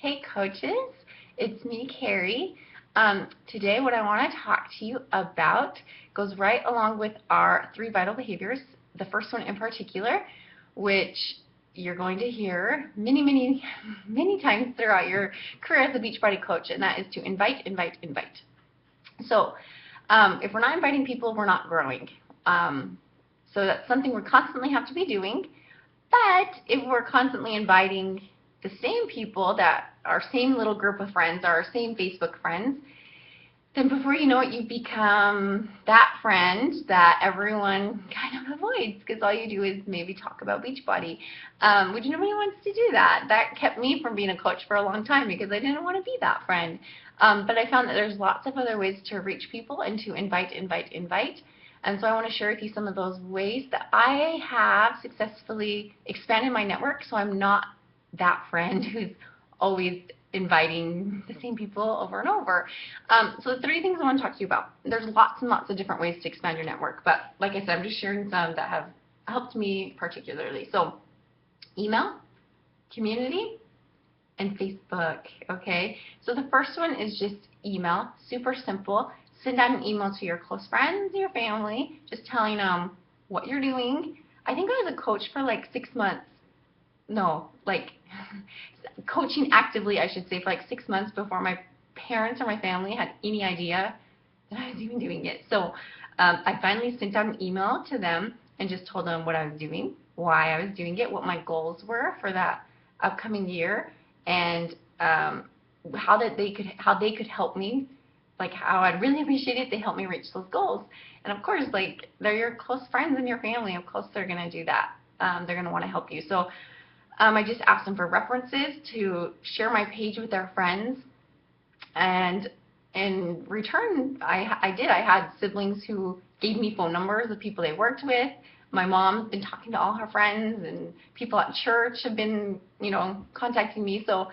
Hey coaches, it's me, Carrie. Today what I want to talk to you about goes right along with our 3 vital behaviors. The first one in particular, which you're going to hear many times throughout your career as a Beachbody coach, and that is to invite. So if we're not inviting people, we're not growing. So that's something we constantly have to be doing. But if we're constantly inviting the same people, that our same little group of friends, our same Facebook friends, then before you know it, you become that friend that everyone kind of avoids, because all you do is maybe talk about Beachbody, which nobody wants to do that. That kept me from being a coach for a long time because I didn't want to be that friend. But I found that there's lots of other ways to reach people and to invite. And so I want to share with you some of those ways that I have successfully expanded my network, so I'm not that friend who's always inviting the same people over and over. So the 3 things I want to talk to you about. There's lots and lots of different ways to expand your network, but like I said, I'm just sharing some that have helped me particularly. So email, community, and Facebook, okay? So the first one is just email, super simple. Send out an email to your close friends, your family, just telling them what you're doing. I think I was a coach for like 6 months. No, like coaching actively, I should say, for like 6 months before my parents or my family had any idea that I was even doing it. So I finally sent out an email to them and just told them what I was doing, why I was doing it, what my goals were for that upcoming year, and how they could help me, like how I'd really appreciate it if they help me reach those goals. And of course, like, they're your close friends and your family. Of course they're going to do that. They're going to want to help you. So I just asked them for references to share my page with their friends, and in return, I did. I had siblings who gave me phone numbers of people they worked with. My mom's been talking to all her friends, and people at church have been, contacting me. So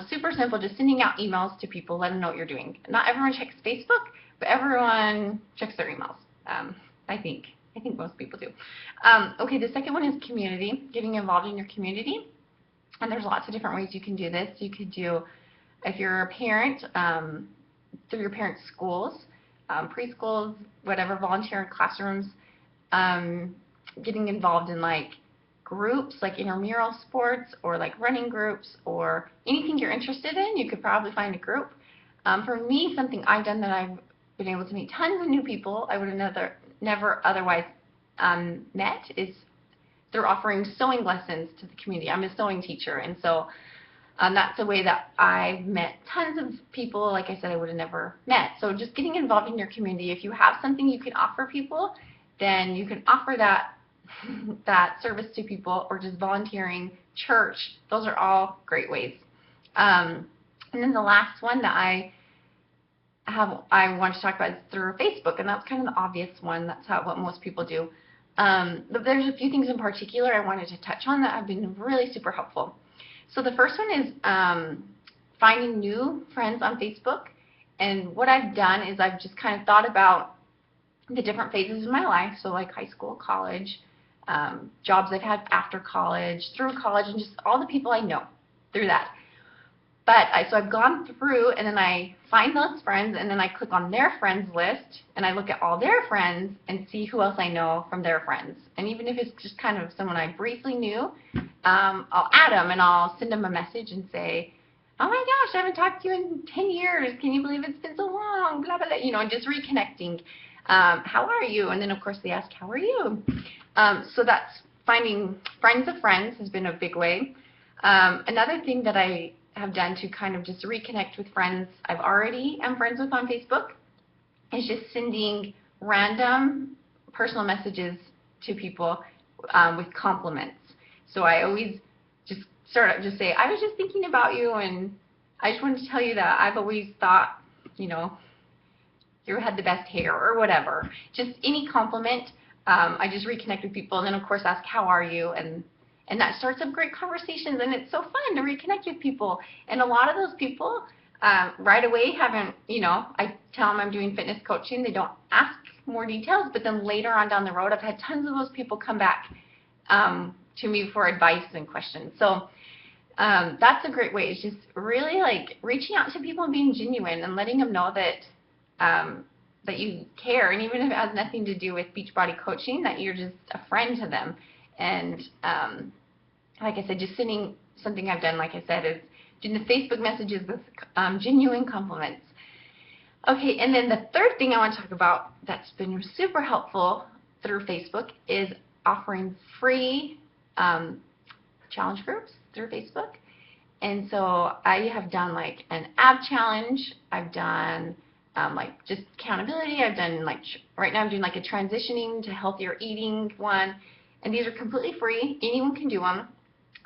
super simple, just sending out emails to people, letting them know what you're doing. Not everyone checks Facebook, but everyone checks their emails. I think most people do. Okay, the second one is community, getting involved in your community. And there's lots of different ways you can do this. You could do, if you're a parent, through your parents' schools, preschools, whatever, volunteer in classrooms, getting involved in like groups, like intramural sports or like running groups or anything you're interested in. You could probably find a group. For me, something I've done that I've been able to meet tons of new people I would have never otherwise met is through offering sewing lessons to the community. I'm a sewing teacher, and so that's a way that I've met tons of people, like I said, I would have never met. So just getting involved in your community. If you have something you can offer people, then you can offer that service to people, or just volunteering, church. Those are all great ways. And then the last one that I want to talk about is through Facebook, and that's kind of the obvious one. That's what most people do. But there's a few things in particular I wanted to touch on that have been really super helpful. So the first one is finding new friends on Facebook. And what I've done is I've just kind of thought about the different phases of my life, so like high school, college, jobs I've had after college, through college, and just all the people I know through that. But so I've gone through, and then I find those friends, and then I click on their friends list, and I look at all their friends and see who else I know from their friends. And even if it's just kind of someone I briefly knew, I'll add them, and I'll send them a message and say, oh my gosh, I haven't talked to you in 10 years. Can you believe it's been so long? Blah, blah, blah. Just reconnecting. How are you? And then, of course, they ask, how are you? So that's finding friends of friends has been a big way. Another thing that I have done to kind of just reconnect with friends I've already am friends with on Facebook is just sending random personal messages to people with compliments. So I always just just say, I was just thinking about you, and I just wanted to tell you that I've always thought, you had the best hair or whatever. Just any compliment. I just reconnect with people, and then of course ask, how are you? And that starts up great conversations, and it's so fun to reconnect with people. And a lot of those people right away haven't, I tell them I'm doing fitness coaching. They don't ask more details, but then later on down the road, I've had tons of those people come back to me for advice and questions. So That's a great way. It's just really like reaching out to people and being genuine and letting them know that that you care, and even if it has nothing to do with Beachbody coaching, that you're just a friend to them. And like I said, just sending something I've done, like I said, is doing the Facebook messages with genuine compliments. Okay, and then the third thing I want to talk about that's been super helpful through Facebook is offering free challenge groups through Facebook. And so I have done like an ab challenge. I've done like just accountability. I've done like, right now I'm doing like a transitioning to healthier eating one. And these are completely free. Anyone can do them.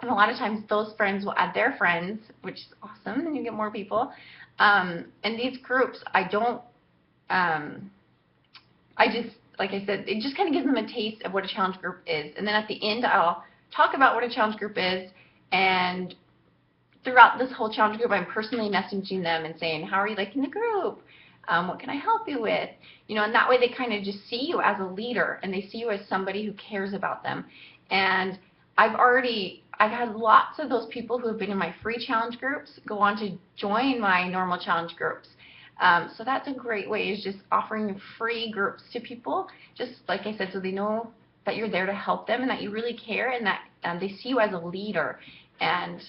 And a lot of times those friends will add their friends, which is awesome, and you get more people. And these groups, I just, like I said, it just kind of gives them a taste of what a challenge group is. And then at the end, I'll talk about what a challenge group is. And throughout this whole challenge group, I'm personally messaging them and saying, how are you liking the group? What can I help you with? You know, and that way they kind of just see you as a leader, and they see you as somebody who cares about them. And I've had lots of those people who have been in my free challenge groups go on to join my normal challenge groups. So that's a great way, is just offering free groups to people, just like I said, so they know that you're there to help them and that you really care, and that they see you as a leader. And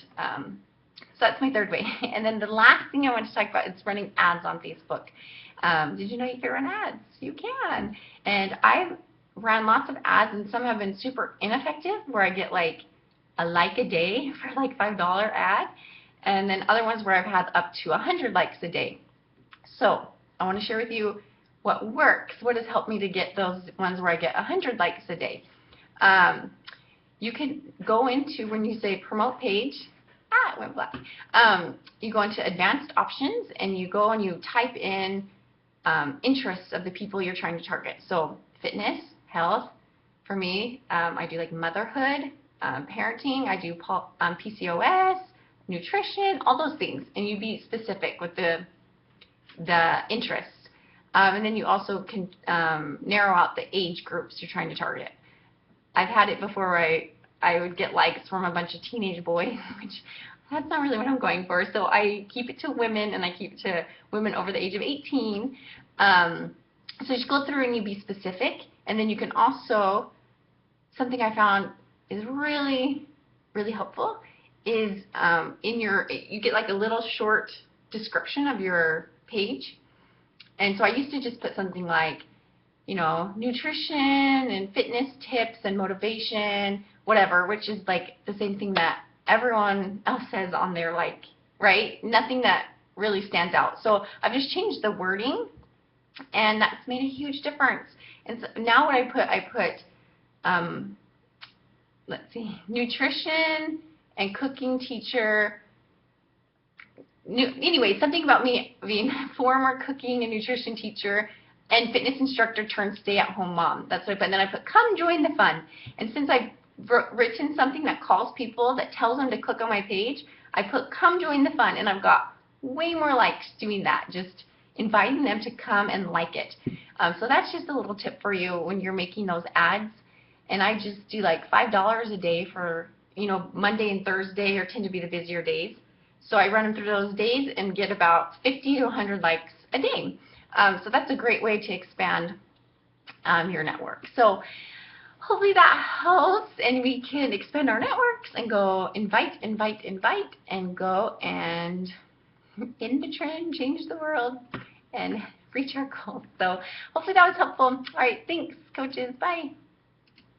so that's my third way. And then the last thing I want to talk about is running ads on Facebook. Did you know you can run ads? You can. And I've ran lots of ads, and some have been super ineffective, where I get like a like a day for like $5 ad, and then other ones where I've had up to 100 likes a day. So I want to share with you what works, what has helped me to get those ones where I get 100 likes a day. You can go into, when you say promote page, it went black. You go into advanced options, and you go and you type in interests of the people you're trying to target. So fitness, health. For me, I do like motherhood, parenting. I do PCOS, nutrition, all those things. And you be specific with the interests. And then you also can narrow out the age groups you're trying to target. I've had it before where I would get likes from a bunch of teenage boys, which that's not really what I'm going for. So I keep it to women, and I keep it to women over the age of 18. So just go through and you be specific. And then you can also, something I found is really, really helpful, is you get like a little short description of your page. And so I used to just put something like, you know, nutrition and fitness tips and motivation, whatever, which is like the same thing that everyone else says on there, like, right? Nothing that really stands out. So I've just changed the wording, and that's made a huge difference. And so now what I put, let's see, nutrition and cooking teacher. Anyway, something about me being former cooking and nutrition teacher and fitness instructor turned stay-at-home mom. That's what I put. And then I put, come join the fun. And since I've written something that calls people, that tells them to click on my page, I put, come join the fun. And I've got way more likes doing that, just inviting them to come and like it. So that's just a little tip for you when you're making those ads. And I just do like $5 a day for, you know, Monday and Thursday tend to be the busier days. So I run them through those days and get about 50 to 100 likes a day. So that's a great way to expand your network. So hopefully that helps, and we can expand our networks and go invite, and go and in the trend, change the world, and reach our goals. So hopefully that was helpful. All right, thanks, coaches. Bye.